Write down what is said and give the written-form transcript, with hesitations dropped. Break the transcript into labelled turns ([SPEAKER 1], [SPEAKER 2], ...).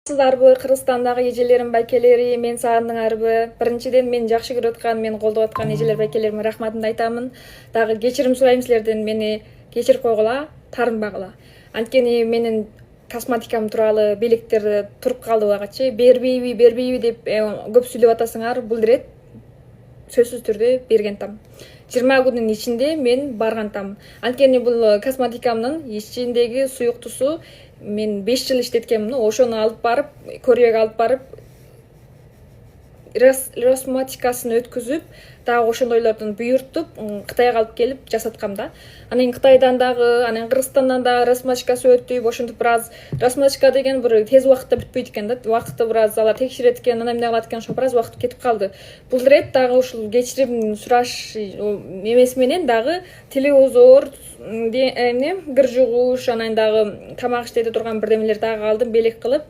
[SPEAKER 1] Сыздарбы Кыргызстандагы эжелерим, байкелери, мен сагындыңарбы. Биринчиден мен жакшы көрүп аткан, мен колдоп аткан эжелер, байкелериме рахматымды айтамын. Дагы кечирим сурайм силерден, мени кечирип койгула, таарынбагыла. Анткени менин косметикам тууралуу белектер туруп калды багычы. Бербейби деп көп сүйлөп атасыңар. Бул ирет сөзсүз түрдө бергентам. 20 күндүн ичинде мен баргантам. Анткени бул косметикамдын ичиндеги суюктусу мен 5 жыл иштеткенмин. Ошону алып барып, көрүүгө алып барып, росмотикасын өткүзүп, дагы ошондойлордун буйртуп, Кытайга алып келип жасаткам да. Анан Кытайдан дагы, анан Кыргызстандан дагы росмотикасы өтүп, ошентип бир аз росмотика деген бир тез убакытта бүтпөйт экен да. Убакытты бир аз алар текшерет экен, анан эмне кылат экен, ошо бир аз убакыт кетип калды. Бул ирет дагы ушул кечирим сураш эмеси менен дагы тили озоор, кыр жугуш, анан дагы тамак иштете турган бирдемелер дагы алдым, белек кылып.